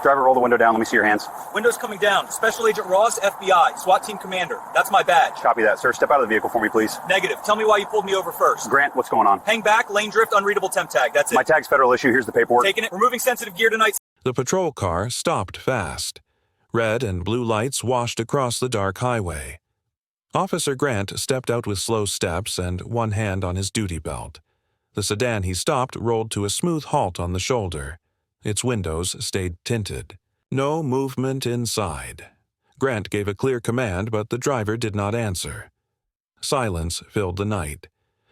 Driver, roll the window down. Let me see your hands. Window's coming down. Special Agent Ross, FBI, SWAT team commander. That's my badge. Copy that, sir. Step out of the vehicle for me, please. Negative. Tell me why you pulled me over first. Grant, what's going on? Hang back, lane drift, unreadable temp tag. That's it. My tag's federal issue. Here's the paperwork. Taking it. Removing sensitive gear tonight. The patrol car stopped fast. Red and blue lights washed across the dark highway. Officer Grant stepped out with slow steps and one hand on his duty belt. The sedan he stopped rolled to a smooth halt on the shoulder. Its windows stayed tinted. No movement inside. Grant gave a clear command, but the driver did not answer. Silence filled the night.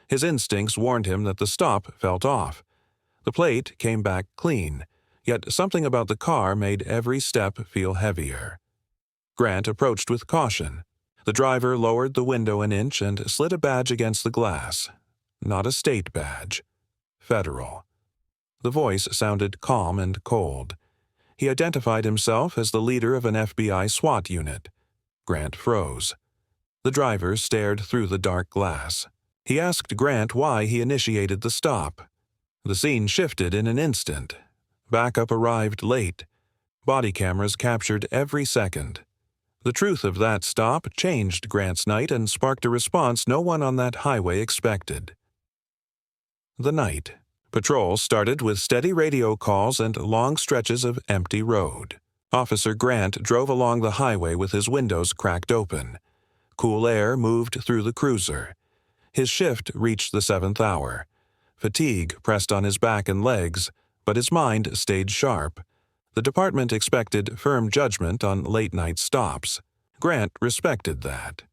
His instincts warned him that the stop felt off. The plate came back clean, yet something about the car made every step feel heavier. Grant approached with caution. The driver lowered the window an inch and slid a badge against the glass. Not a state badge. Federal. The voice sounded calm and cold. He identified himself as the leader of an FBI SWAT unit. Grant froze. The driver stared through the dark glass. He asked Grant why he initiated the stop. The scene shifted in an instant. Backup arrived late. Body cameras captured every second. The truth of that stop changed Grant's night and sparked a response no one on that highway expected. The night. Patrol started with steady radio calls and long stretches of empty road. Officer Grant drove along the highway with his windows cracked open. Cool air moved through the cruiser. His shift reached the 7th hour. Fatigue pressed on his back and legs, but his mind stayed sharp. The department expected firm judgment on late-night stops. Grant respected that.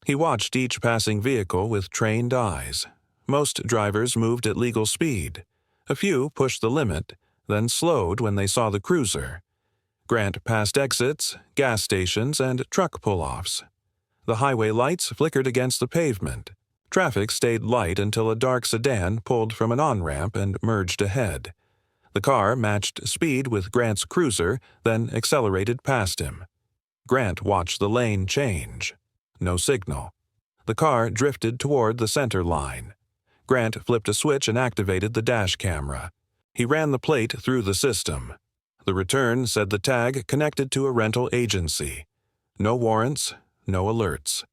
He watched each passing vehicle with trained eyes. Most drivers moved at legal speed. A few pushed the limit, then slowed when they saw the cruiser. Grant passed exits, gas stations, and truck pull-offs. The highway lights flickered against the pavement. Traffic stayed light until a dark sedan pulled from an on-ramp and merged ahead. The car matched speed with Grant's cruiser, then accelerated past him. Grant watched the lane change. No signal. The car drifted toward the center line. Grant flipped a switch and activated the dash camera. He ran the plate through the system. The return said the tag connected to a rental agency. No warrants, no alerts.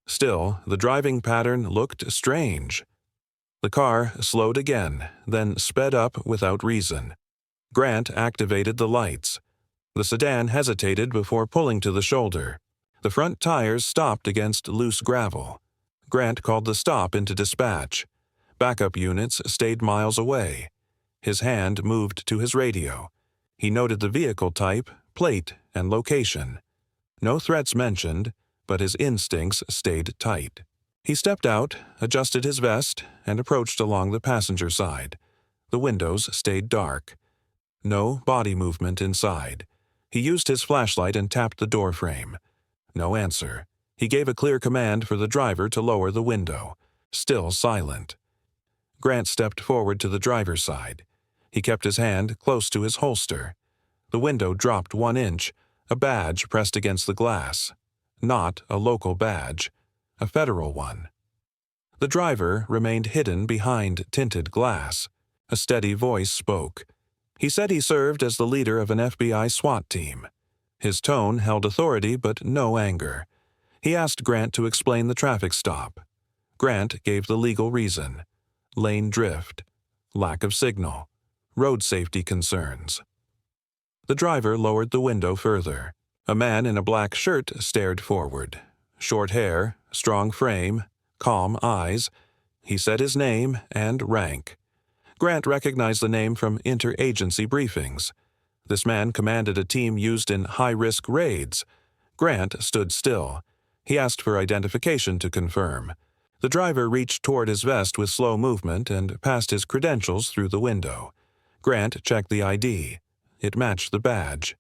Still, the driving pattern looked strange. The car slowed again, then sped up without reason. Grant activated the lights. The sedan hesitated before pulling to the shoulder. The front tires stopped against loose gravel. Grant called the stop into dispatch. Backup units stayed miles away. His hand moved to his radio. He noted the vehicle type, plate, and location. No threats mentioned, but his instincts stayed tight. He stepped out, adjusted his vest, and approached along the passenger side. The windows stayed dark. No body movement inside. He used his flashlight and tapped the door frame. No answer. He gave a clear command for the driver to lower the window. Still silent. Grant stepped forward to the driver's side. He kept his hand close to his holster. The window dropped 1 inch, a badge pressed against the glass. Not a local badge, a federal one. The driver remained hidden behind tinted glass. A steady voice spoke. He said he served as the leader of an FBI SWAT team. His tone held authority but no anger. He asked Grant to explain the traffic stop. Grant gave the legal reason. Lane drift, lack of signal, road safety concerns. The driver lowered the window further. A man in a black shirt stared forward. Short hair, strong frame, calm eyes. He said his name and rank. Grant recognized the name from interagency briefings. This man commanded a team used in high-risk raids. Grant stood still. He asked for identification to confirm. The driver reached toward his vest with slow movement and passed his credentials through the window. Grant checked the ID. It matched the badge.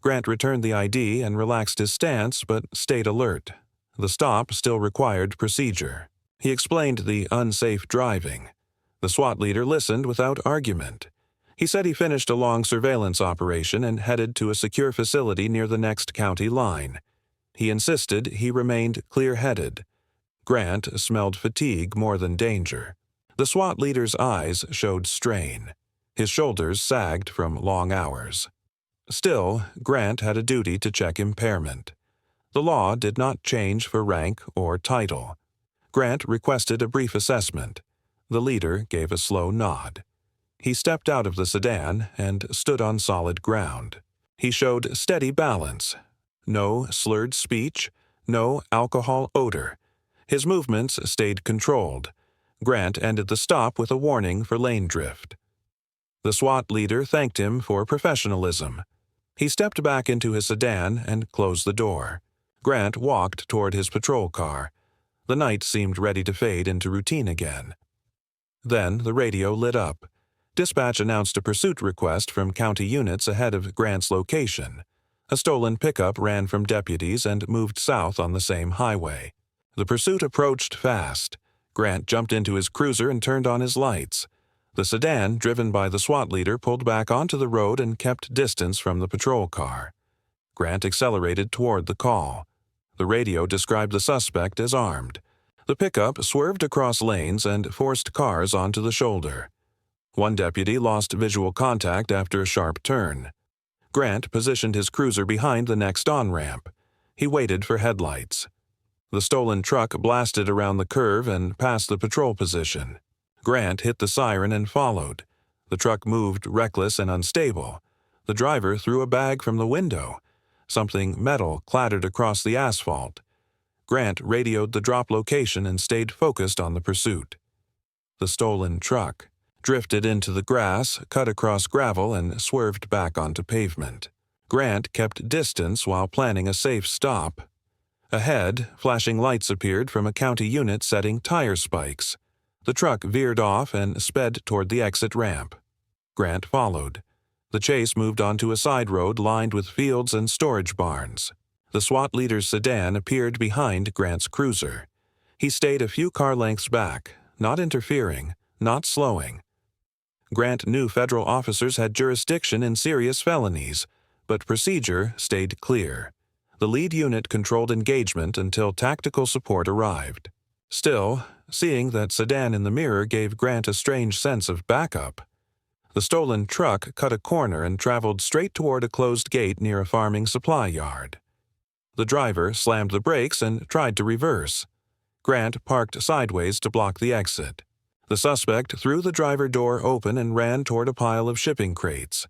Grant returned the ID and relaxed his stance but stayed alert. The stop still required procedure. He explained the unsafe driving. The SWAT leader listened without argument. He said he finished a long surveillance operation and headed to a secure facility near the next county line. He insisted he remained clear-headed. Grant smelled fatigue more than danger. The SWAT leader's eyes showed strain. His shoulders sagged from long hours. Still, Grant had a duty to check impairment. The law did not change for rank or title. Grant requested a brief assessment. The leader gave a slow nod. He stepped out of the sedan and stood on solid ground. He showed steady balance. No slurred speech, no alcohol odor. His movements stayed controlled. Grant ended the stop with a warning for lane drift. The SWAT leader thanked him for professionalism. He stepped back into his sedan and closed the door. Grant walked toward his patrol car. The night seemed ready to fade into routine again. Then the radio lit up. Dispatch announced a pursuit request from county units ahead of Grant's location. A stolen pickup ran from deputies and moved south on the same highway. The pursuit approached fast. Grant jumped into his cruiser and turned on his lights. The sedan, driven by the SWAT leader, pulled back onto the road and kept distance from the patrol car. Grant accelerated toward the call. The radio described the suspect as armed. The pickup swerved across lanes and forced cars onto the shoulder. One deputy lost visual contact after a sharp turn. Grant positioned his cruiser behind the next on-ramp. He waited for headlights. The stolen truck blasted around the curve and past the patrol position. Grant hit the siren and followed. The truck moved reckless and unstable. The driver threw a bag from the window. Something metal clattered across the asphalt. Grant radioed the drop location and stayed focused on the pursuit. The stolen truck drifted into the grass, cut across gravel, and swerved back onto pavement. Grant kept distance while planning a safe stop. Ahead, flashing lights appeared from a county unit setting tire spikes. The truck veered off and sped toward the exit ramp. Grant followed. The chase moved onto a side road lined with fields and storage barns. The SWAT leader's sedan appeared behind Grant's cruiser. He stayed a few car lengths back, not interfering, not slowing. Grant knew federal officers had jurisdiction in serious felonies, but procedure stayed clear. The lead unit controlled engagement until tactical support arrived. Still, seeing that sedan in the mirror gave Grant a strange sense of backup. The stolen truck cut a corner and traveled straight toward a closed gate near a farming supply yard. The driver slammed the brakes and tried to reverse. Grant parked sideways to block the exit. The suspect threw the driver door open and ran toward a pile of shipping crates.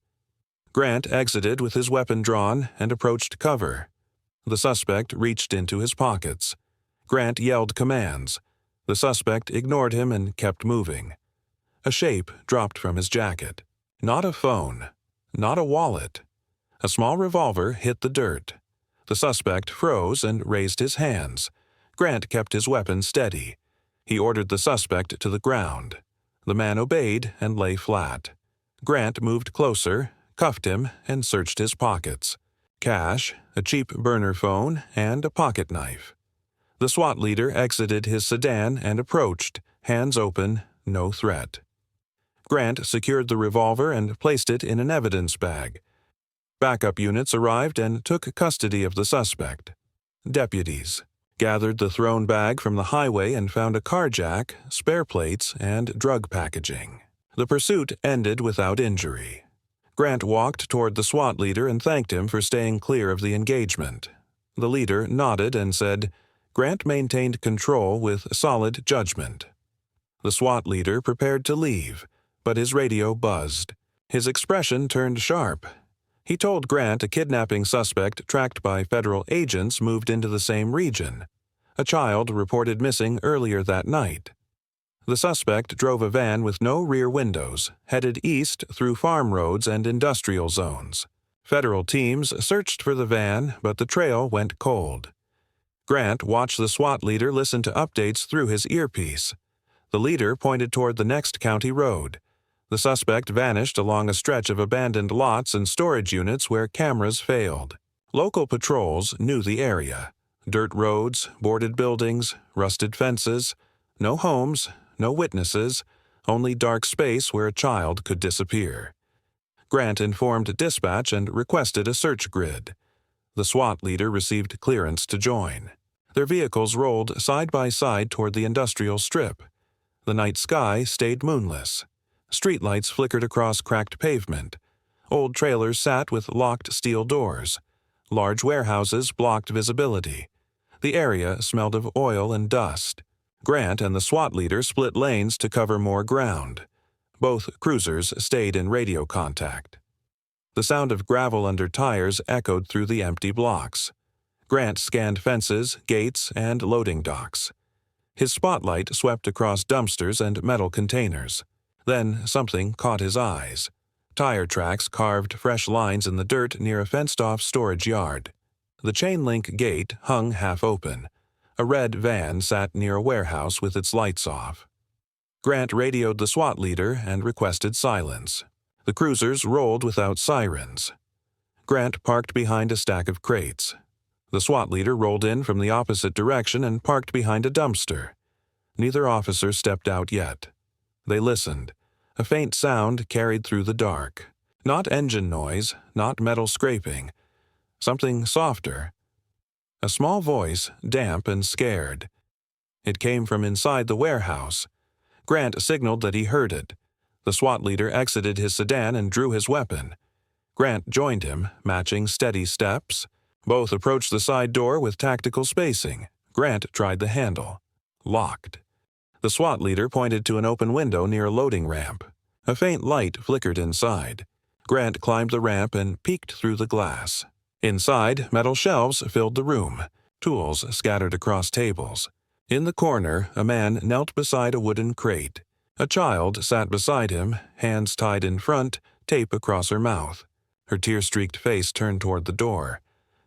Grant exited with his weapon drawn and approached cover. The suspect reached into his pockets. Grant yelled commands. The suspect ignored him and kept moving. A shape dropped from his jacket. Not a phone. Not a wallet. A small revolver hit the dirt. The suspect froze and raised his hands. Grant kept his weapon steady. He ordered the suspect to the ground. The man obeyed and lay flat. Grant moved closer, cuffed him, and searched his pockets. Cash, a cheap burner phone, and a pocket knife. The SWAT leader exited his sedan and approached, hands open, no threat. Grant secured the revolver and placed it in an evidence bag. Backup units arrived and took custody of the suspect. Deputies gathered the thrown bag from the highway and found a car jack, spare plates, and drug packaging. The pursuit ended without injury. Grant walked toward the SWAT leader and thanked him for staying clear of the engagement. The leader nodded and said, Grant maintained control with solid judgment. The SWAT leader prepared to leave, but his radio buzzed. His expression turned sharp. He told Grant a kidnapping suspect tracked by federal agents moved into the same region. A child reported missing earlier that night. The suspect drove a van with no rear windows, headed east through farm roads and industrial zones. Federal teams searched for the van, but the trail went cold. Grant watched the SWAT leader listen to updates through his earpiece. The leader pointed toward the next county road. The suspect vanished along a stretch of abandoned lots and storage units where cameras failed. Local patrols knew the area. Dirt roads, boarded buildings, rusted fences. No homes, no witnesses, only dark space where a child could disappear. Grant informed dispatch and requested a search grid. The SWAT leader received clearance to join. Their vehicles rolled side by side toward the industrial strip. The night sky stayed moonless. Streetlights flickered across cracked pavement. Old trailers sat with locked steel doors. Large warehouses blocked visibility. The area smelled of oil and dust. Grant and the SWAT leader split lanes to cover more ground. Both cruisers stayed in radio contact. The sound of gravel under tires echoed through the empty blocks. Grant scanned fences, gates, and loading docks. His spotlight swept across dumpsters and metal containers. Then something caught his eyes. Tire tracks carved fresh lines in the dirt near a fenced-off storage yard. The chain-link gate hung half open. A red van sat near a warehouse with its lights off. Grant radioed the SWAT leader and requested silence. The cruisers rolled without sirens. Grant parked behind a stack of crates. The SWAT leader rolled in from the opposite direction and parked behind a dumpster. Neither officer stepped out yet. They listened. A faint sound carried through the dark. Not engine noise, not metal scraping. Something softer. A small voice, damp and scared. It came from inside the warehouse. Grant signaled that he heard it. The SWAT leader exited his sedan and drew his weapon. Grant joined him, matching steady steps. Both approached the side door with tactical spacing. Grant tried the handle. Locked. The SWAT leader pointed to an open window near a loading ramp. A faint light flickered inside. Grant climbed the ramp and peeked through the glass. Inside, metal shelves filled the room, tools scattered across tables. In the corner, a man knelt beside a wooden crate. A child sat beside him, hands tied in front, tape across her mouth. Her tear-streaked face turned toward the door.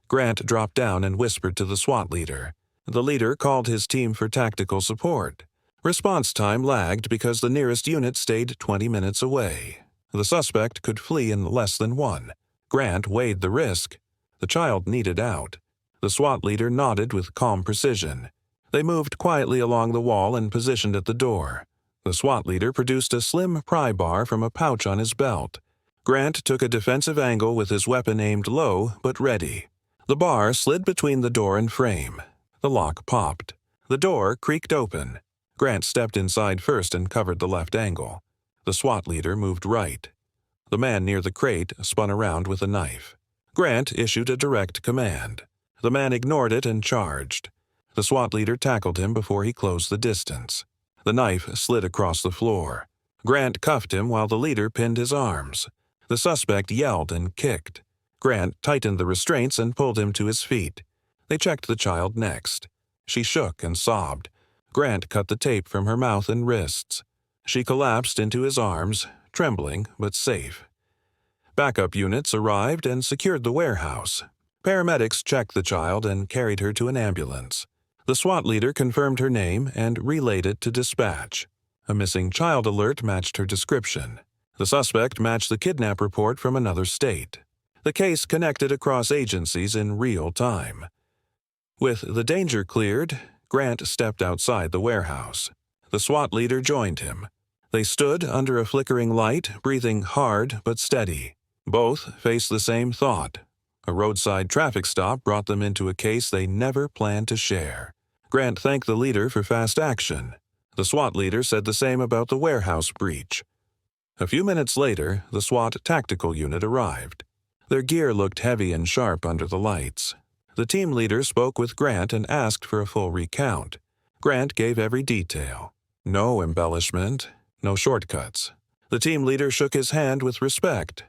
Grant dropped down and whispered to the SWAT leader. The leader called his team for tactical support. Response time lagged because the nearest unit stayed 20 minutes away. The suspect could flee in less than one. Grant weighed the risk. The child needed out. The SWAT leader nodded with calm precision. They moved quietly along the wall and positioned at the door. The SWAT leader produced a slim pry bar from a pouch on his belt. Grant took a defensive angle with his weapon aimed low but ready. The bar slid between the door and frame. The lock popped. The door creaked open. Grant stepped inside first and covered the left angle. The SWAT leader moved right. The man near the crate spun around with a knife. Grant issued a direct command. The man ignored it and charged. The SWAT leader tackled him before he closed the distance. The knife slid across the floor. Grant cuffed him while the leader pinned his arms. The suspect yelled and kicked. Grant tightened the restraints and pulled him to his feet. They checked the child next. She shook and sobbed. Grant cut the tape from her mouth and wrists. She collapsed into his arms, trembling but safe. Backup units arrived and secured the warehouse. Paramedics checked the child and carried her to an ambulance. The SWAT leader confirmed her name and relayed it to dispatch. A missing child alert matched her description. The suspect matched the kidnap report from another state. The case connected across agencies in real time. With the danger cleared, Grant stepped outside the warehouse. The SWAT leader joined him. They stood under a flickering light, breathing hard but steady. Both faced the same thought. A roadside traffic stop brought them into a case they never planned to share. Grant thanked the leader for fast action. The SWAT leader said the same about the warehouse breach. A few minutes later, the SWAT tactical unit arrived. Their gear looked heavy and sharp under the lights. The team leader spoke with Grant and asked for a full recount. Grant gave every detail. No embellishment, no shortcuts. The team leader shook his hand with respect.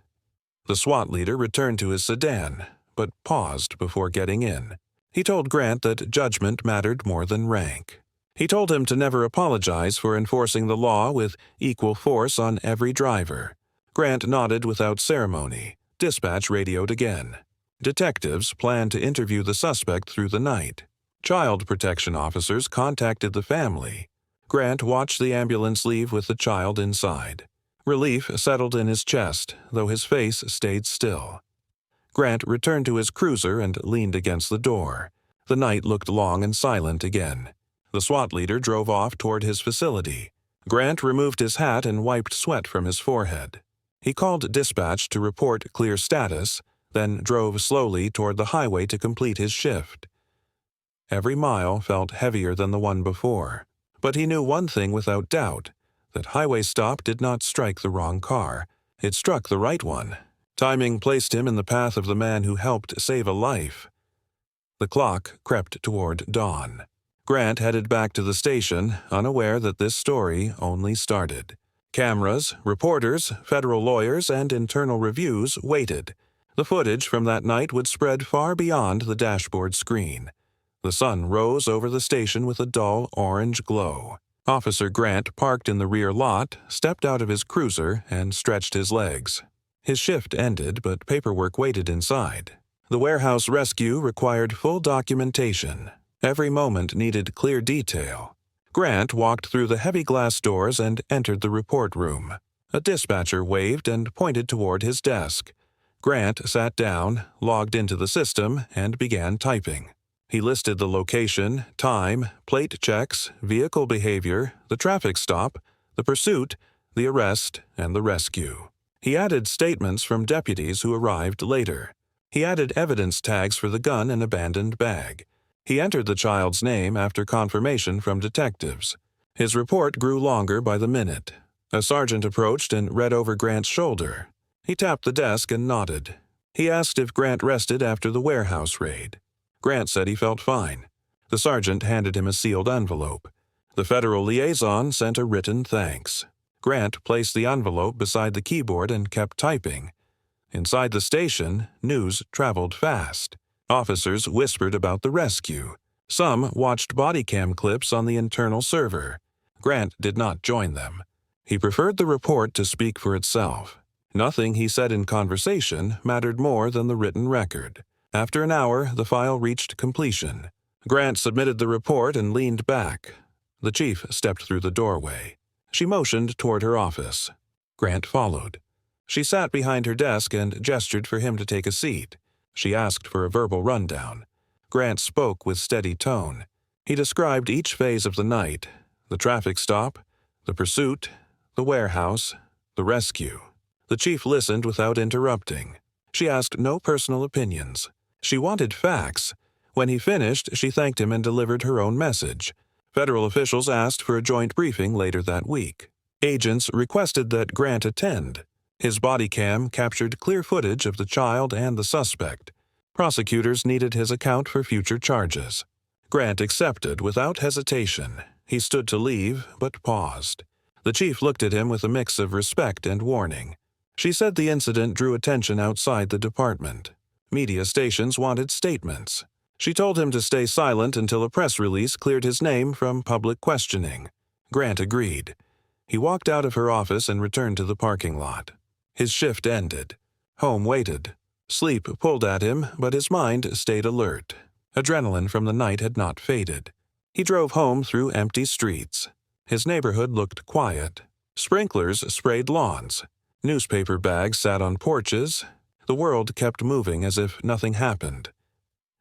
The SWAT leader returned to his sedan, but paused before getting in. He told Grant that judgment mattered more than rank. He told him to never apologize for enforcing the law with equal force on every driver. Grant nodded without ceremony. Dispatch radioed again. Detectives planned to interview the suspect through the night. Child protection officers contacted the family. Grant watched the ambulance leave with the child inside. Relief settled in his chest, though his face stayed still. Grant returned to his cruiser and leaned against the door. The night looked long and silent again. The SWAT leader drove off toward his facility. Grant removed his hat and wiped sweat from his forehead. He called dispatch to report clear status, then drove slowly toward the highway to complete his shift. Every mile felt heavier than the one before, but he knew one thing without doubt, that highway stop did not strike the wrong car. It struck the right one. Timing placed him in the path of the man who helped save a life. The clock crept toward dawn. Grant headed back to the station, unaware that this story only started. Cameras, reporters, federal lawyers, and internal reviews waited. The footage from that night would spread far beyond the dashboard screen. The sun rose over the station with a dull orange glow. Officer Grant parked in the rear lot, stepped out of his cruiser, and stretched his legs. His shift ended, but paperwork waited inside. The warehouse rescue required full documentation. Every moment needed clear detail. Grant walked through the heavy glass doors and entered the report room. A dispatcher waved and pointed toward his desk. Grant sat down, logged into the system, and began typing. He listed the location, time, plate checks, vehicle behavior, the traffic stop, the pursuit, the arrest, and the rescue. He added statements from deputies who arrived later. He added evidence tags for the gun and abandoned bag. He entered the child's name after confirmation from detectives. His report grew longer by the minute. A sergeant approached and read over Grant's shoulder. He tapped the desk and nodded. He asked if Grant rested after the warehouse raid. Grant said he felt fine. The sergeant handed him a sealed envelope. The federal liaison sent a written thanks. Grant placed the envelope beside the keyboard and kept typing. Inside the station, news traveled fast. Officers whispered about the rescue. Some watched Bodycam clips on the internal server. Grant did not join them. He preferred the report to speak for itself. Nothing he said in conversation mattered more than the written record. After an hour, the file reached completion. Grant submitted the report and leaned back. The chief stepped through the doorway. She motioned toward her office. Grant followed. She sat behind her desk and gestured for him to take a seat. She asked for a verbal rundown. Grant spoke with steady tone. He described each phase of the night: the traffic stop, the pursuit, the warehouse, the rescue. The chief listened without interrupting. She asked no personal opinions. She wanted facts. When he finished, she thanked him and delivered her own message. Federal officials asked for a joint briefing later that week. Agents requested that Grant attend. His body cam captured clear footage of the child and the suspect. Prosecutors needed his account for future charges. Grant accepted without hesitation. He stood to leave, but paused. The chief looked at him with a mix of respect and warning. She said the incident drew attention outside the department. Media stations wanted statements. She told him to stay silent until a press release cleared his name from public questioning. Grant agreed. He walked out of her office and returned to the parking lot. His shift ended. Home waited. Sleep pulled at him, but his mind stayed alert. Adrenaline from the night had not faded. He drove home through empty streets. His neighborhood looked quiet. Sprinklers sprayed lawns. Newspaper bags sat on porches. The world kept moving as if nothing happened.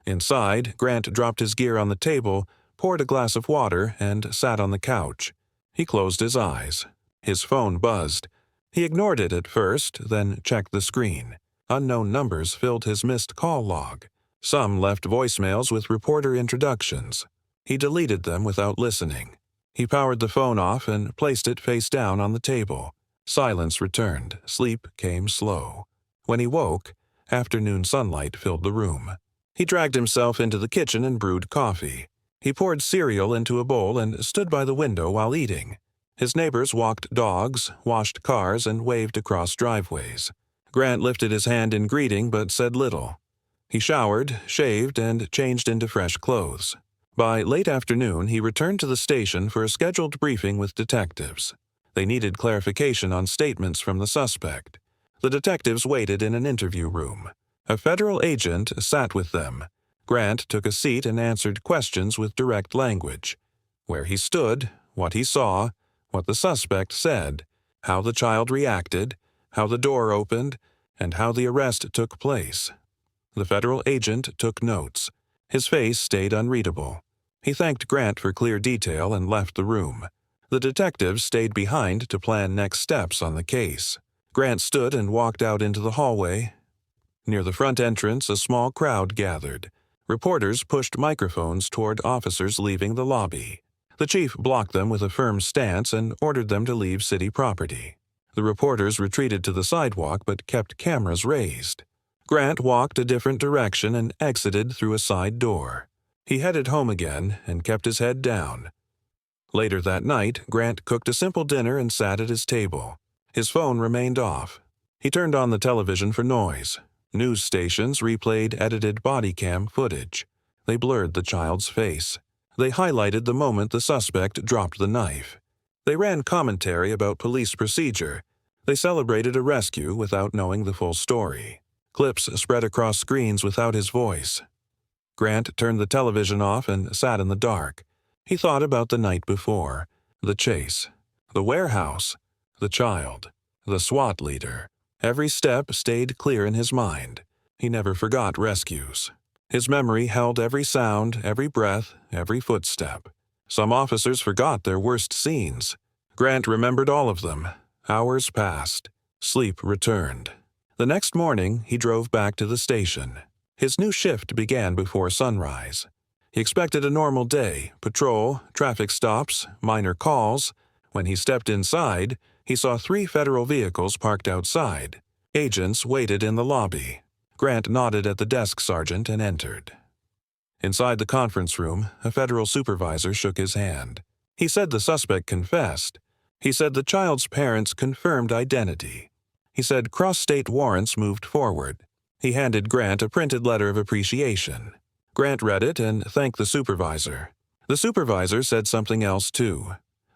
Inside, Grant dropped his gear on the table, poured a glass of water, and sat on the couch. He closed his eyes. His phone buzzed. He ignored it at first, then checked the screen. Unknown numbers filled his missed call log. Some left voicemails with reporter introductions. He deleted them without listening. He powered the phone off and placed it face down on the table. Silence returned. Sleep came slow. When he woke, afternoon sunlight filled the room. He dragged himself into the kitchen and brewed coffee. He poured cereal into a bowl and stood by the window while eating. His neighbors walked dogs, washed cars, and waved across driveways. Grant lifted his hand in greeting but said little. He showered, shaved, and changed into fresh clothes. By late afternoon, he returned to the station for a scheduled briefing with detectives. They needed clarification on statements from the suspect. The detectives waited in an interview room. A federal agent sat with them. Grant took a seat and answered questions with direct language. Where he stood, what he saw, what the suspect said, how the child reacted, how the door opened, and how the arrest took place. The federal agent took notes. His face stayed unreadable. He thanked Grant for clear detail and left the room. The detectives stayed behind to plan next steps on the case. Grant stood and walked out into the hallway. Near the front entrance, a small crowd gathered. Reporters pushed microphones toward officers leaving the lobby. The chief blocked them with a firm stance and ordered them to leave city property. The reporters retreated to the sidewalk but kept cameras raised. Grant walked a different direction and exited through a side door. He headed home again and kept his head down. Later that night, Grant cooked a simple dinner and sat at his table. His phone remained off. He turned on the television for noise. News stations replayed edited Bodycam footage. They blurred the child's face. They highlighted the moment the suspect dropped the knife. They ran commentary about police procedure. They celebrated a rescue without knowing the full story. Clips spread across screens without his voice. Grant turned the television off and sat in the dark. He thought about the night before, the chase, the warehouse, the child, the SWAT leader. Every step stayed clear in his mind. He never forgot rescues. His memory held every sound, every breath, every footstep. Some officers forgot their worst scenes. Grant remembered all of them. Hours passed. Sleep returned. The next morning, he drove back to the station. His new shift began before sunrise. He expected a normal day, patrol, traffic stops, minor calls. When he stepped inside, he saw 3 federal vehicles parked outside. Agents waited in the lobby. Grant nodded at the desk sergeant and entered. Inside the conference room, a federal supervisor shook his hand. He said the suspect confessed. He said the child's parents confirmed identity. He said cross-state warrants moved forward. He handed Grant a printed letter of appreciation. Grant read it and thanked the supervisor. The supervisor said something else too.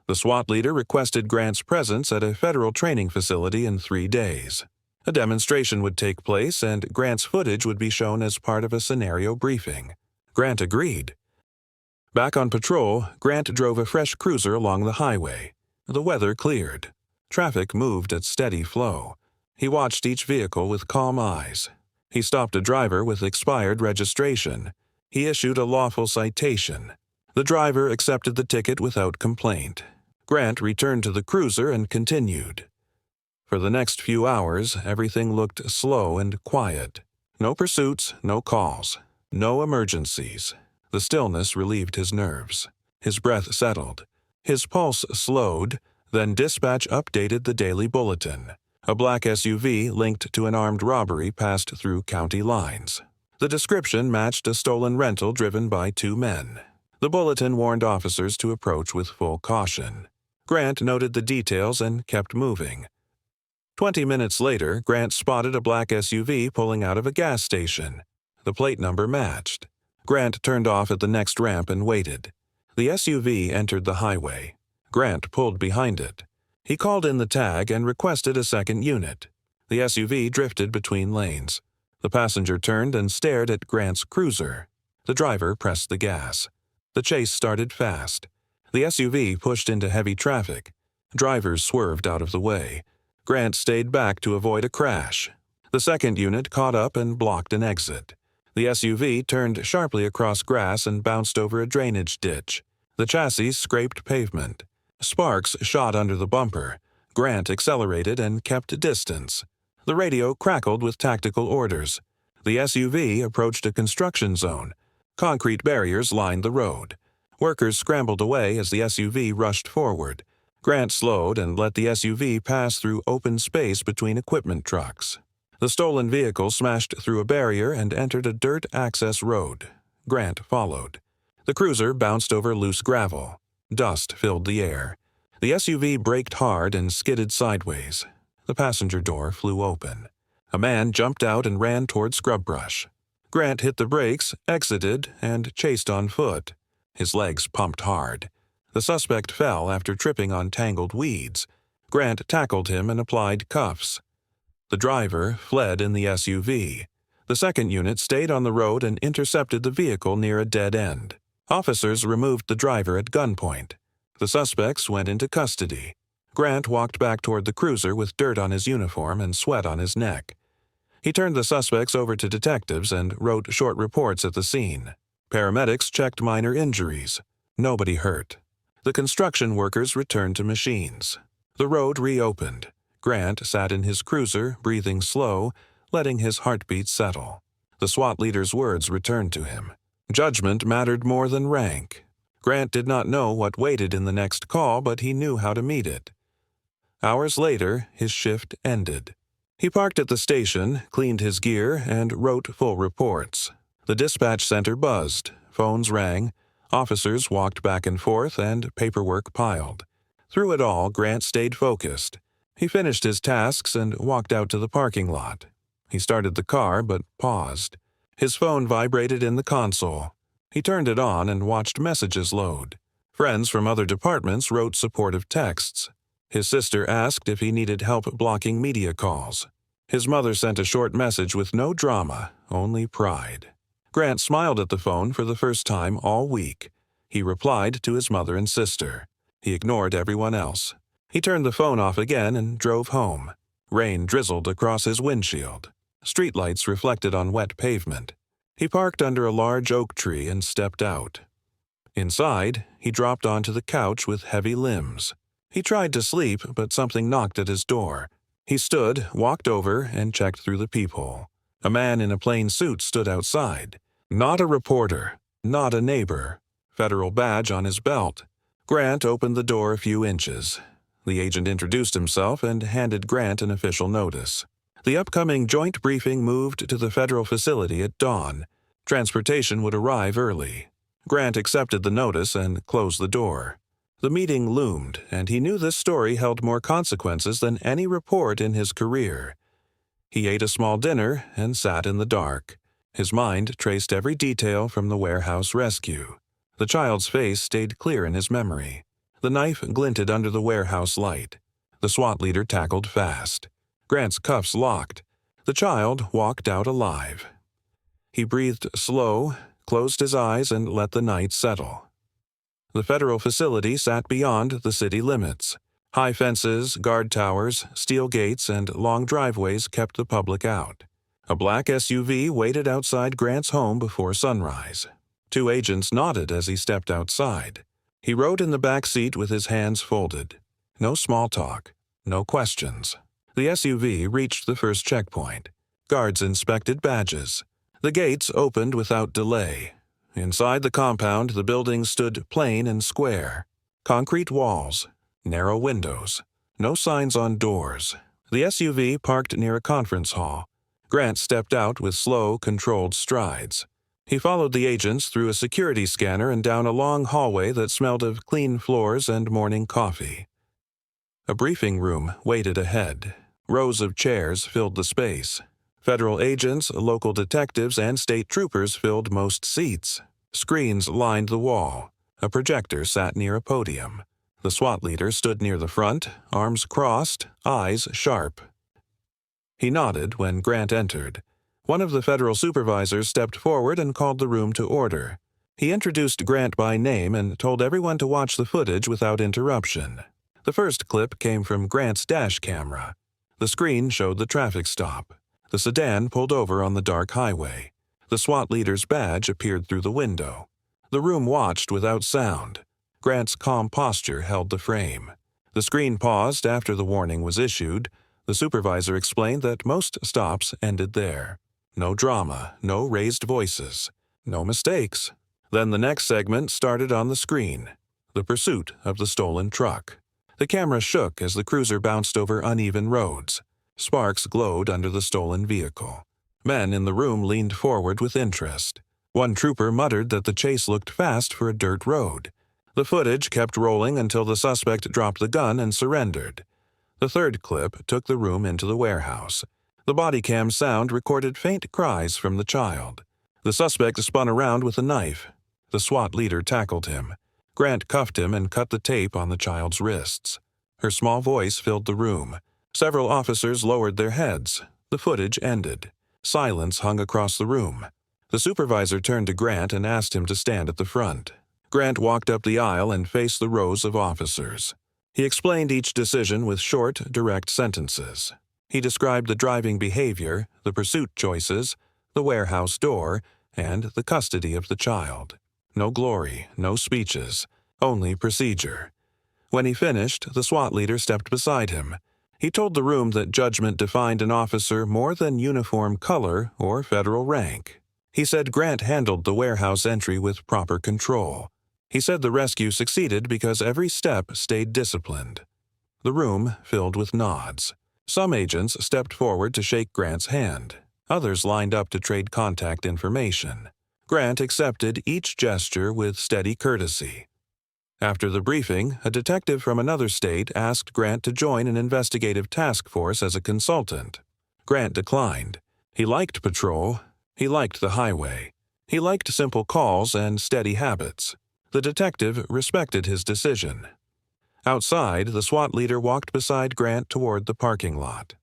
The SWAT leader requested Grant's presence at a federal training facility in 3 days. A demonstration would take place and Grant's footage would be shown as part of a scenario briefing. Grant agreed. Back on patrol, Grant drove a fresh cruiser along the highway. The weather cleared. Traffic moved at steady flow. He watched each vehicle with calm eyes. He stopped a driver with expired registration. He issued a lawful citation. The driver accepted the ticket without complaint. Grant returned to the cruiser and continued. For the next few hours, everything looked slow and quiet. No pursuits, no calls, no emergencies. The stillness relieved his nerves. His breath settled. His pulse slowed, then dispatch updated the daily bulletin. A black SUV linked to an armed robbery passed through county lines. The description matched a stolen rental driven by 2 men. The bulletin warned officers to approach with full caution. Grant noted the details and kept moving. 20 minutes later, Grant spotted a black SUV pulling out of a gas station. The plate number matched. Grant turned off at the next ramp and waited. The SUV entered the highway. Grant pulled behind it. He called in the tag and requested a second unit. The SUV drifted between lanes. The passenger turned and stared at Grant's cruiser. The driver pressed the gas. The chase started fast. The SUV pushed into heavy traffic. Drivers swerved out of the way. Grant stayed back to avoid a crash. The second unit caught up and blocked an exit. The SUV turned sharply across grass and bounced over a drainage ditch. The chassis scraped pavement. Sparks shot under the bumper. Grant accelerated and kept distance. The radio crackled with tactical orders. The SUV approached a construction zone. Concrete barriers lined the road. Workers scrambled away as the SUV rushed forward. Grant slowed and let the SUV pass through open space between equipment trucks. The stolen vehicle smashed through a barrier and entered a dirt access road. Grant followed. The cruiser bounced over loose gravel. Dust filled the air. The SUV braked hard and skidded sideways. The passenger door flew open. A man jumped out and ran toward scrub brush. Grant hit the brakes, exited, and chased on foot. His legs pumped hard. The suspect fell after tripping on tangled weeds. Grant tackled him and applied cuffs. The driver fled in the SUV. The second unit stayed on the road and intercepted the vehicle near a dead end. Officers removed the driver at gunpoint. The suspects went into custody. Grant walked back toward the cruiser with dirt on his uniform and sweat on his neck. He turned the suspects over to detectives and wrote short reports at the scene. Paramedics checked minor injuries. Nobody hurt. The construction workers returned to machines. The road reopened. Grant sat in his cruiser, breathing slow, letting his heartbeat settle. The SWAT leader's words returned to him. Judgment mattered more than rank. Grant did not know what waited in the next call, but he knew how to meet it. Hours later, his shift ended. He parked at the station, cleaned his gear, and wrote full reports. The dispatch center buzzed, phones rang, officers walked back and forth, and paperwork piled. Through it all, Grant stayed focused. He finished his tasks and walked out to the parking lot. He started the car, but paused. His phone vibrated in the console. He turned it on and watched messages load. Friends from other departments wrote supportive texts. His sister asked if he needed help blocking media calls. His mother sent a short message with no drama, only pride. Grant smiled at the phone for the first time all week. He replied to his mother and sister. He ignored everyone else. He turned the phone off again and drove home. Rain drizzled across his windshield. Streetlights reflected on wet pavement. He parked under a large oak tree and stepped out. Inside, he dropped onto the couch with heavy limbs. He tried to sleep, but something knocked at his door. He stood, walked over, and checked through the peephole. A man in a plain suit stood outside. Not a reporter, not a neighbor. Federal badge on his belt. Grant opened the door a few inches. The agent introduced himself and handed Grant an official notice. The upcoming joint briefing moved to the federal facility at dawn. Transportation would arrive early. Grant accepted the notice and closed the door. The meeting loomed, and he knew this story held more consequences than any report in his career. He ate a small dinner and sat in the dark. His mind traced every detail from the warehouse rescue. The child's face stayed clear in his memory. The knife glinted under the warehouse light. The SWAT leader tackled fast. Grant's cuffs locked. The child walked out alive. He breathed slow, closed his eyes, and let the night settle. The federal facility sat beyond the city limits. High fences, guard towers, steel gates, and long driveways kept the public out. A black SUV waited outside Grant's home before sunrise. 2 agents nodded as he stepped outside. He rode in the back seat with his hands folded. No small talk, no questions. The SUV reached the first checkpoint. Guards inspected badges. The gates opened without delay. Inside the compound, the building stood plain and square. Concrete walls, narrow windows, no signs on doors. The SUV parked near a conference hall. Grant stepped out with slow, controlled strides. He followed the agents through a security scanner and down a long hallway that smelled of clean floors and morning coffee. A briefing room waited ahead. Rows of chairs filled the space. Federal agents, local detectives, and state troopers filled most seats. Screens lined the wall. A projector sat near a podium. The SWAT leader stood near the front, arms crossed, eyes sharp. He nodded when Grant entered. One of the federal supervisors stepped forward and called the room to order. He introduced Grant by name and told everyone to watch the footage without interruption. The first clip came from Grant's dash camera. The screen showed the traffic stop. The sedan pulled over on the dark highway. The SWAT leader's badge appeared through the window. The room watched without sound. Grant's calm posture held the frame. The screen paused after the warning was issued. The supervisor explained that most stops ended there. No drama, no raised voices, no mistakes. Then the next segment started on the screen. The pursuit of the stolen truck. The camera shook as the cruiser bounced over uneven roads. Sparks glowed under the stolen vehicle. Men in the room leaned forward with interest. One trooper muttered that the chase looked fast for a dirt road. The footage kept rolling until the suspect dropped the gun and surrendered. The third clip took the room into the warehouse. The Bodycam sound recorded faint cries from the child. The suspect spun around with a knife. The SWAT leader tackled him. Grant cuffed him and cut the tape on the child's wrists. Her small voice filled the room. Several officers lowered their heads. The footage ended. Silence hung across the room. The supervisor turned to Grant and asked him to stand at the front. Grant walked up the aisle and faced the rows of officers. He explained each decision with short, direct sentences. He described the driving behavior, the pursuit choices, the warehouse door, and the custody of the child. No glory, no speeches, only procedure. When he finished, the SWAT leader stepped beside him. He told the room that judgment defined an officer more than uniform color or federal rank. He said Grant handled the warehouse entry with proper control. He said the rescue succeeded because every step stayed disciplined. The room filled with nods. Some agents stepped forward to shake Grant's hand. Others lined up to trade contact information. Grant accepted each gesture with steady courtesy. After the briefing, a detective from another state asked Grant to join an investigative task force as a consultant. Grant declined. He liked patrol. He liked the highway. He liked simple calls and steady habits. The detective respected his decision. Outside, the SWAT leader walked beside Grant toward the parking lot.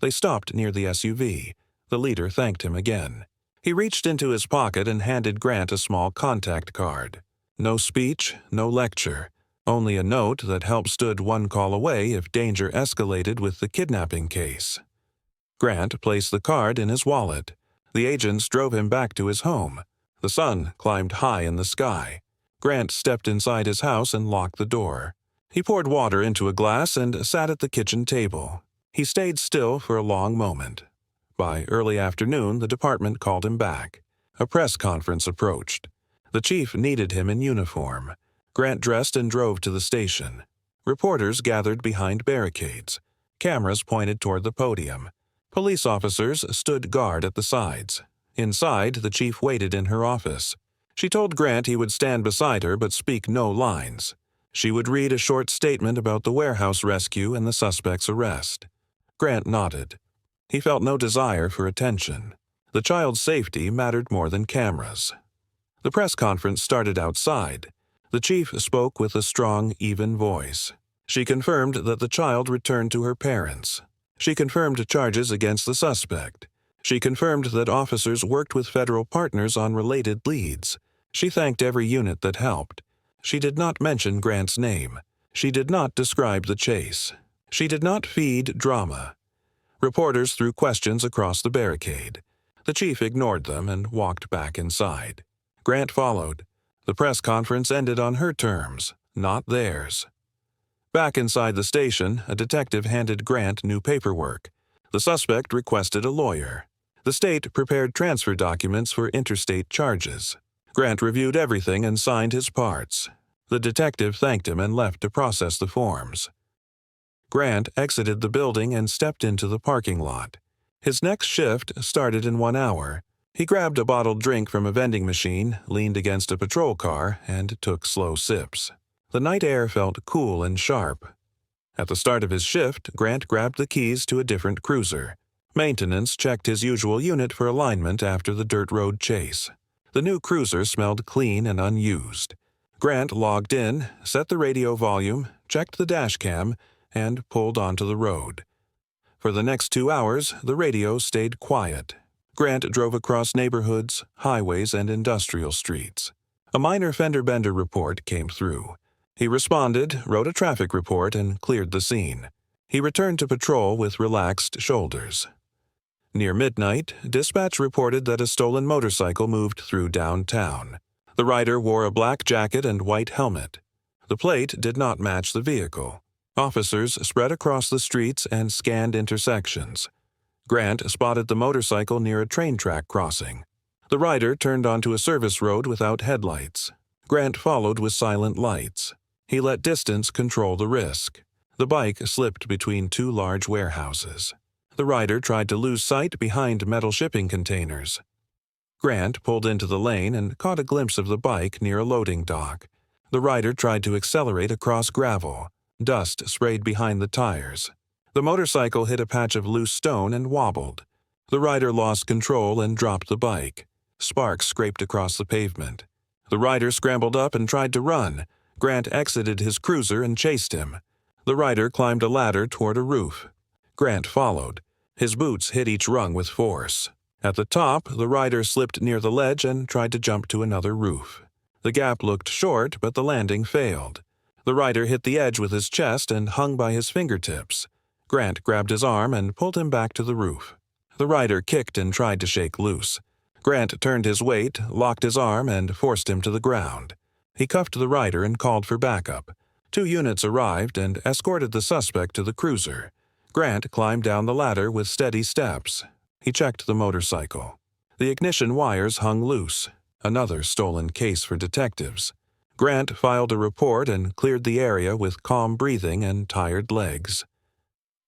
They stopped near the SUV. The leader thanked him again. He reached into his pocket and handed Grant a small contact card. No speech, no lecture, only a note that help stood one call away if danger escalated with the kidnapping case. Grant placed the card in his wallet. The agents drove him back to his home. The sun climbed high in the sky. Grant stepped inside his house and locked the door. He poured water into a glass and sat at the kitchen table. He stayed still for a long moment. By early afternoon, the department called him back. A press conference approached. The chief needed him in uniform. Grant dressed and drove to the station. Reporters gathered behind barricades. Cameras pointed toward the podium. Police officers stood guard at the sides. Inside, the chief waited in her office. She told Grant he would stand beside her but speak no lines. She would read a short statement about the warehouse rescue and the suspect's arrest. Grant nodded. He felt no desire for attention. The child's safety mattered more than cameras. The press conference started outside. The chief spoke with a strong, even voice. She confirmed that the child returned to her parents. She confirmed charges against the suspect. She confirmed that officers worked with federal partners on related leads. She thanked every unit that helped. She did not mention Grant's name. She did not describe the chase. She did not feed drama. Reporters threw questions across the barricade. The chief ignored them and walked back inside. Grant followed. The press conference ended on her terms, not theirs. Back inside the station, a detective handed Grant new paperwork. The suspect requested a lawyer. The state prepared transfer documents for interstate charges. Grant reviewed everything and signed his parts. The detective thanked him and left to process the forms. Grant exited the building and stepped into the parking lot. His next shift started in 1 hour. He grabbed a bottled drink from a vending machine, leaned against a patrol car, and took slow sips. The night air felt cool and sharp. At the start of his shift, Grant grabbed the keys to a different cruiser. Maintenance checked his usual unit for alignment after the dirt road chase. The new cruiser smelled clean and unused. Grant logged in, set the radio volume, checked the dashcam, and pulled onto the road. For the next 2 hours, the radio stayed quiet. Grant drove across neighborhoods, highways, and industrial streets. A minor fender-bender report came through. He responded, wrote a traffic report, and cleared the scene. He returned to patrol with relaxed shoulders. Near midnight, dispatch reported that a stolen motorcycle moved through downtown. The rider wore a black jacket and white helmet. The plate did not match the vehicle. Officers spread across the streets and scanned intersections. Grant spotted the motorcycle near a train track crossing. The rider turned onto a service road without headlights. Grant followed with silent lights. He let distance control the risk. The bike slipped between 2 large warehouses. The rider tried to lose sight behind metal shipping containers. Grant pulled into the lane and caught a glimpse of the bike near a loading dock. The rider tried to accelerate across gravel. Dust sprayed behind the tires. The motorcycle hit a patch of loose stone and wobbled. The rider lost control and dropped the bike. Sparks scraped across the pavement. The rider scrambled up and tried to run. Grant exited his cruiser and chased him. The rider climbed a ladder toward a roof. Grant followed. His boots hit each rung with force. At the top, the rider slipped near the ledge and tried to jump to another roof. The gap looked short, but the landing failed. The rider hit the edge with his chest and hung by his fingertips. Grant grabbed his arm and pulled him back to the roof. The rider kicked and tried to shake loose. Grant turned his weight, locked his arm, and forced him to the ground. He cuffed the rider and called for backup. 2 units arrived and escorted the suspect to the cruiser. Grant climbed down the ladder with steady steps. He checked the motorcycle. The ignition wires hung loose. Another stolen case for detectives. Grant filed a report and cleared the area with calm breathing and tired legs.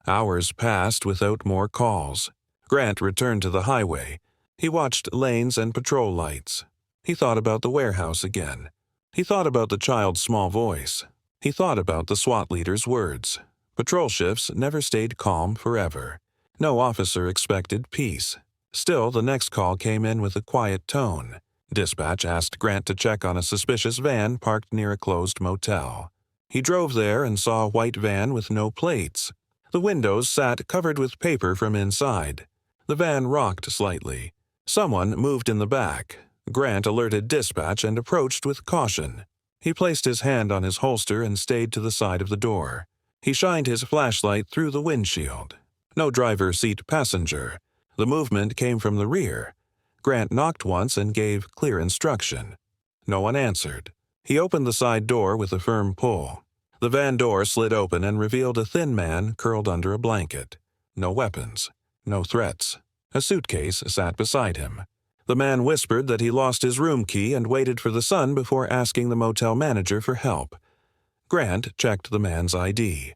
Hours passed without more calls. Grant returned to the highway. He watched lanes and patrol lights. He thought about the warehouse again. He thought about the child's small voice. He thought about the SWAT leader's words. Patrol shifts never stayed calm forever. No officer expected peace. Still, the next call came in with a quiet tone. Dispatch asked Grant to check on a suspicious van parked near a closed motel. He drove there and saw a white van with no plates. The windows sat covered with paper from inside. The van rocked slightly. Someone moved in the back. Grant alerted dispatch and approached with caution. He placed his hand on his holster and stayed to the side of the door. He shined his flashlight through the windshield. No driver's seat passenger. The movement came from the rear. Grant knocked once and gave clear instruction. No one answered. He opened the side door with a firm pull. The van door slid open and revealed a thin man curled under a blanket. No weapons. No threats. A suitcase sat beside him. The man whispered that he lost his room key and waited for the son before asking the motel manager for help. Grant checked the man's ID.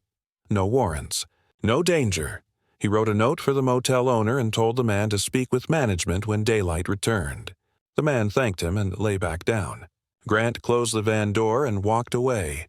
No warrants. No danger. He wrote a note for the motel owner and told the man to speak with management when daylight returned. The man thanked him and lay back down. Grant closed the van door and walked away.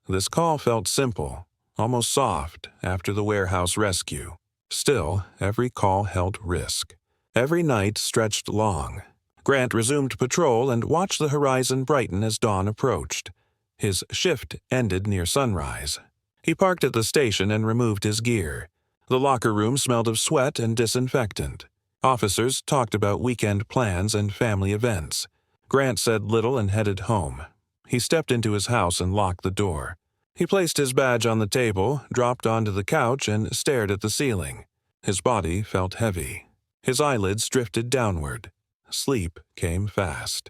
This call felt simple, almost soft, after the warehouse rescue. Still, every call held risk. Every night stretched long. Grant resumed patrol and watched the horizon brighten as dawn approached. His shift ended near sunrise. He parked at the station and removed his gear. The locker room smelled of sweat and disinfectant. Officers talked about weekend plans and family events. Grant said little and headed home. He stepped into his house and locked the door. He placed his badge on the table, dropped onto the couch, and stared at the ceiling. His body felt heavy. His eyelids drifted downward. Sleep came fast.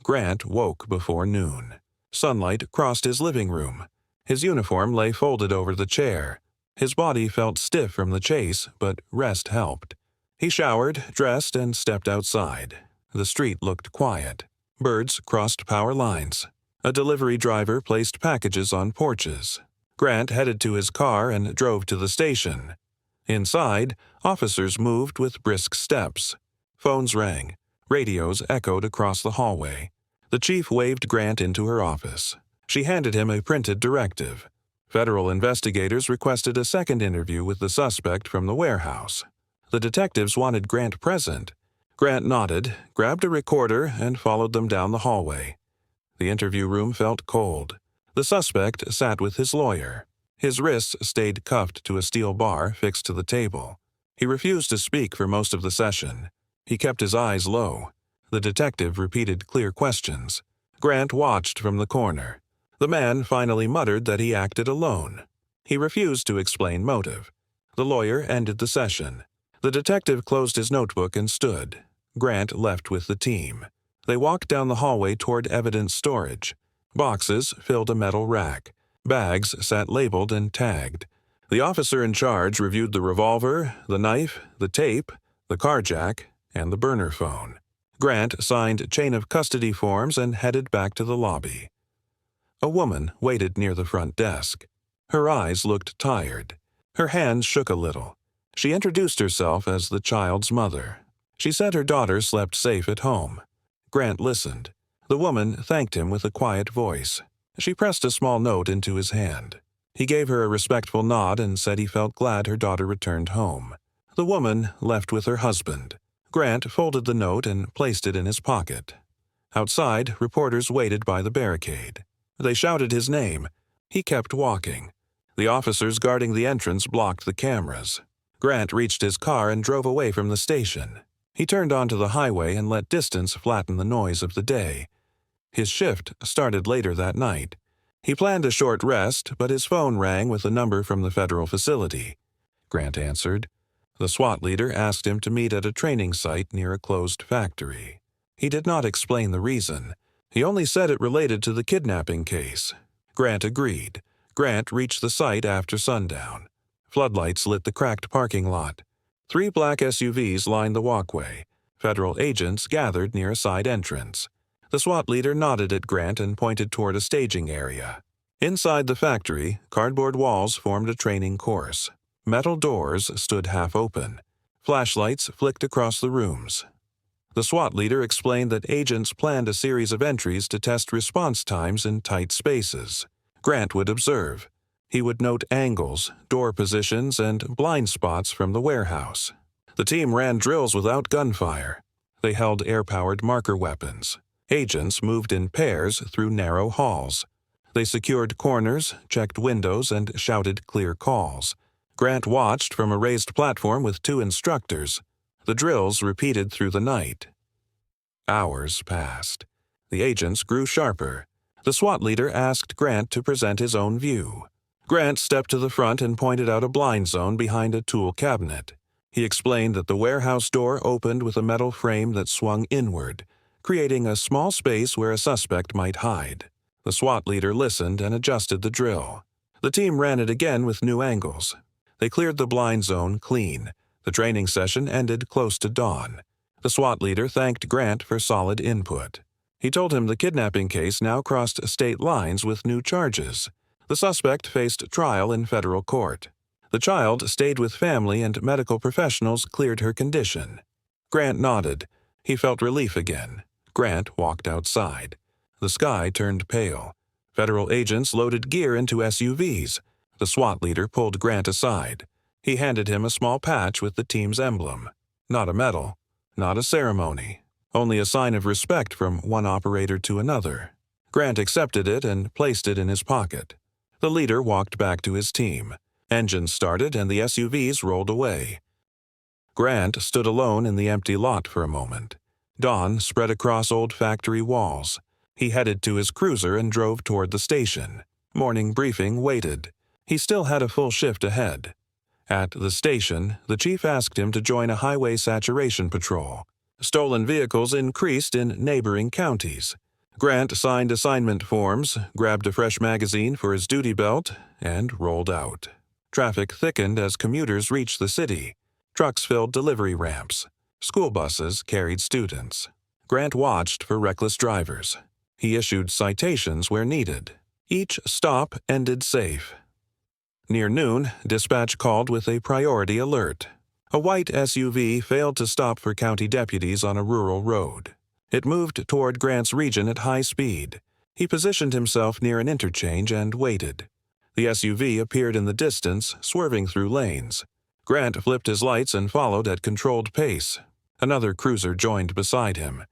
Grant woke before noon. Sunlight crossed his living room. His uniform lay folded over the chair. His body felt stiff from the chase, but rest helped. He showered, dressed, and stepped outside. The street looked quiet. Birds crossed power lines. A delivery driver placed packages on porches. Grant headed to his car and drove to the station. Inside, officers moved with brisk steps. Phones rang. Radios echoed across the hallway. The chief waved Grant into her office. She handed him a printed directive. Federal investigators requested a second interview with the suspect from the warehouse. The detectives wanted Grant present. Grant nodded, grabbed a recorder, and followed them down the hallway. The interview room felt cold. The suspect sat with his lawyer. His wrists stayed cuffed to a steel bar fixed to the table. He refused to speak for most of the session. He kept his eyes low. The detective repeated clear questions. Grant watched from the corner. The man finally muttered that he acted alone. He refused to explain motive. The lawyer ended the session. The detective closed his notebook and stood. Grant left with the team. They walked down the hallway toward evidence storage. Boxes filled a metal rack. Bags sat labeled and tagged. The officer in charge reviewed the revolver, the knife, the tape, the car jack, and the burner phone. Grant signed chain of custody forms and headed back to the lobby. A woman waited near the front desk. Her eyes looked tired. Her hands shook a little. She introduced herself as the child's mother. She said her daughter slept safe at home. Grant listened. The woman thanked him with a quiet voice. She pressed a small note into his hand. He gave her a respectful nod and said he felt glad her daughter returned home. The woman left with her husband. Grant folded the note and placed it in his pocket. Outside, reporters waited by the barricade. They shouted his name. He kept walking. The officers guarding the entrance blocked the cameras. Grant reached his car and drove away from the station. He turned onto the highway and let distance flatten the noise of the day. His shift started later that night. He planned a short rest, but his phone rang with a number from the federal facility. Grant answered. The SWAT leader asked him to meet at a training site near a closed factory. He did not explain the reason. He only said it related to the kidnapping case. Grant agreed. Grant reached the site after sundown. Floodlights lit the cracked parking lot. 3 black SUVs lined the walkway. Federal agents gathered near a side entrance. The SWAT leader nodded at Grant and pointed toward a staging area. Inside the factory, cardboard walls formed a training course. Metal doors stood half open. Flashlights flicked across the rooms. The SWAT leader explained that agents planned a series of entries to test response times in tight spaces. Grant would observe. He would note angles, door positions, and blind spots from the warehouse. The team ran drills without gunfire. They held air-powered marker weapons. Agents moved in pairs through narrow halls. They secured corners, checked windows, and shouted clear calls. Grant watched from a raised platform with 2 instructors. The drills repeated through the night. Hours passed. The agents grew sharper. The SWAT leader asked Grant to present his own view. Grant stepped to the front and pointed out a blind zone behind a tool cabinet. He explained that the warehouse door opened with a metal frame that swung inward, creating a small space where a suspect might hide. The SWAT leader listened and adjusted the drill. The team ran it again with new angles. They cleared the blind zone clean. The training session ended close to dawn. The SWAT leader thanked Grant for solid input. He told him the kidnapping case now crossed state lines with new charges. The suspect faced trial in federal court. The child stayed with family and medical professionals cleared her condition. Grant nodded. He felt relief again. Grant walked outside. The sky turned pale. Federal agents loaded gear into SUVs. The SWAT leader pulled Grant aside. He handed him a small patch with the team's emblem. Not a medal, not a ceremony, only a sign of respect from one operator to another. Grant accepted it and placed it in his pocket. The leader walked back to his team. Engines started and the SUVs rolled away. Grant stood alone in the empty lot for a moment. Dawn spread across old factory walls. He headed to his cruiser and drove toward the station. Morning briefing waited. He still had a full shift ahead. At the station, the chief asked him to join a highway saturation patrol. Stolen vehicles increased in neighboring counties. Grant signed assignment forms, grabbed a fresh magazine for his duty belt, and rolled out. Traffic thickened as commuters reached the city. Trucks filled delivery ramps. School buses carried students. Grant watched for reckless drivers. He issued citations where needed. Each stop ended safe. Near noon, dispatch called with a priority alert. A white SUV failed to stop for county deputies on a rural road. It moved toward Grant's region at high speed. He positioned himself near an interchange and waited. The SUV appeared in the distance, swerving through lanes. Grant flipped his lights and followed at controlled pace. Another cruiser joined beside him.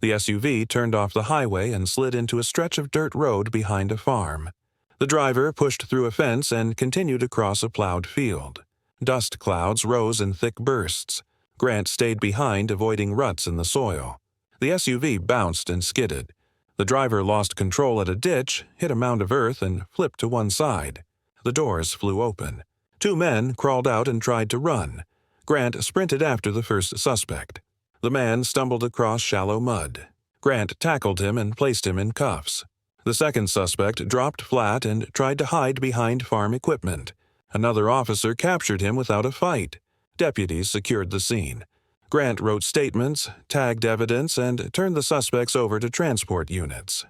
The SUV turned off the highway and slid into a stretch of dirt road behind a farm. The driver pushed through a fence and continued across a plowed field. Dust clouds rose in thick bursts. Grant stayed behind, avoiding ruts in the soil. The SUV bounced and skidded. The driver lost control at a ditch, hit a mound of earth, and flipped to one side. The doors flew open. 2 men crawled out and tried to run. Grant sprinted after the first suspect. The man stumbled across shallow mud. Grant tackled him and placed him in cuffs. The second suspect dropped flat and tried to hide behind farm equipment. Another officer captured him without a fight. Deputies secured the scene. Grant wrote statements, tagged evidence, and turned the suspects over to transport units.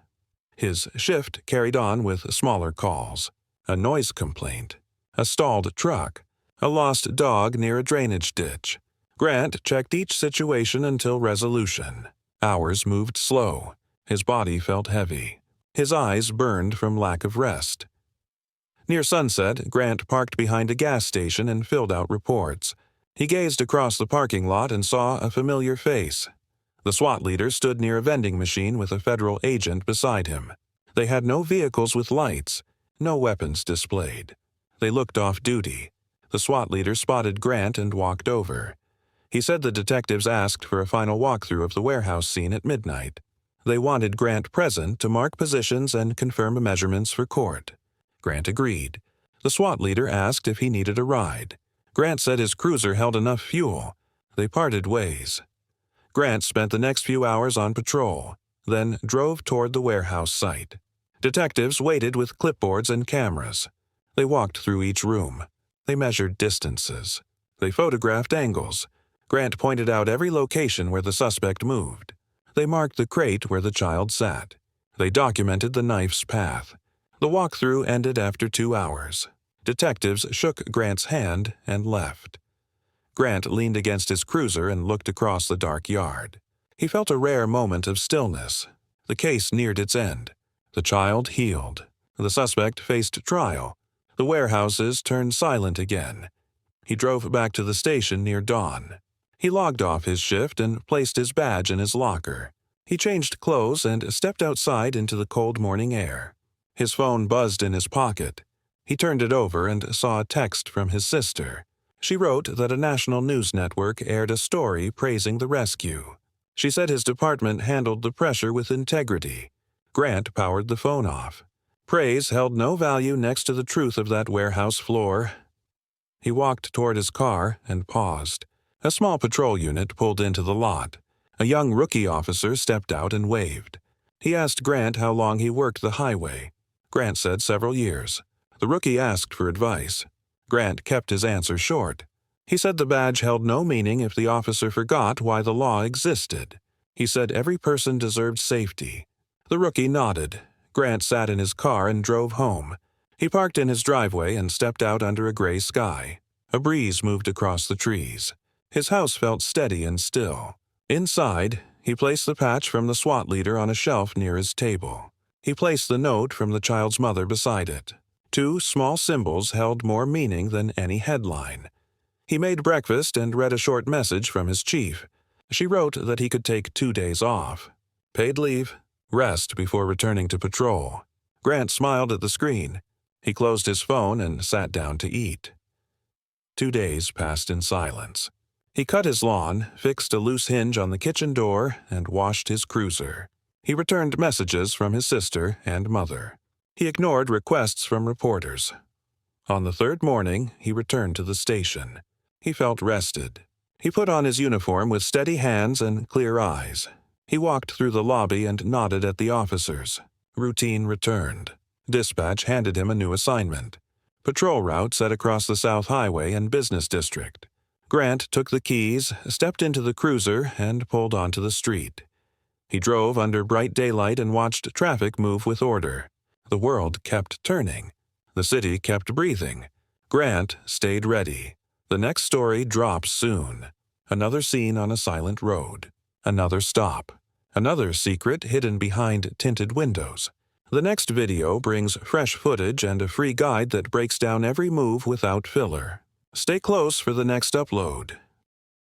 His shift carried on with smaller calls. A noise complaint. A stalled truck. A lost dog near a drainage ditch. Grant checked each situation until resolution. Hours moved slow. His body felt heavy. His eyes burned from lack of rest. Near sunset, Grant parked behind a gas station and filled out reports. He gazed across the parking lot and saw a familiar face. The SWAT leader stood near a vending machine with a federal agent beside him. They had no vehicles with lights, no weapons displayed. They looked off duty. The SWAT leader spotted Grant and walked over. He said the detectives asked for a final walkthrough of the warehouse scene at midnight. They wanted Grant present to mark positions and confirm measurements for court. Grant agreed. The SWAT leader asked if he needed a ride. Grant said his cruiser held enough fuel. They parted ways. Grant spent the next few hours on patrol, then drove toward the warehouse site. Detectives waited with clipboards and cameras. They walked through each room. They measured distances. They photographed angles. Grant pointed out every location where the suspect moved. They marked the crate where the child sat. They documented the knife's path. The walkthrough ended after 2 hours. Detectives shook Grant's hand and left. Grant leaned against his cruiser and looked across the dark yard. He felt a rare moment of stillness. The case neared its end. The child healed. The suspect faced trial. The warehouses turned silent again. He drove back to the station near dawn. He logged off his shift and placed his badge in his locker. He changed clothes and stepped outside into the cold morning air. His phone buzzed in his pocket. He turned it over and saw a text from his sister. She wrote that a national news network aired a story praising the rescue. She said his department handled the pressure with integrity. Grant powered the phone off. Praise held no value next to the truth of that warehouse floor. He walked toward his car and paused. A small patrol unit pulled into the lot. A young rookie officer stepped out and waved. He asked Grant how long he worked the highway. Grant said several years. The rookie asked for advice. Grant kept his answer short. He said the badge held no meaning if the officer forgot why the law existed. He said every person deserved safety. The rookie nodded. Grant sat in his car and drove home. He parked in his driveway and stepped out under a gray sky. A breeze moved across the trees. His house felt steady and still. Inside, he placed the patch from the SWAT leader on a shelf near his table. He placed the note from the child's mother beside it. 2 small symbols held more meaning than any headline. He made breakfast and read a short message from his chief. She wrote that he could take 2 days off. Paid leave, rest before returning to patrol. Grant smiled at the screen. He closed his phone and sat down to eat. 2 days passed in silence. He cut his lawn, fixed a loose hinge on the kitchen door, and washed his cruiser. He returned messages from his sister and mother. He ignored requests from reporters. On the 3rd morning, he returned to the station. He felt rested. He put on his uniform with steady hands and clear eyes. He walked through the lobby and nodded at the officers. Routine returned. Dispatch handed him a new assignment. Patrol route set across the South Highway and Business District. Grant took the keys, stepped into the cruiser, and pulled onto the street. He drove under bright daylight and watched traffic move with order. The world kept turning. The city kept breathing. Grant stayed ready. The next story drops soon. Another scene on a silent road. Another stop. Another secret hidden behind tinted windows. The next video brings fresh footage and a free guide that breaks down every move without filler. Stay close for the next upload.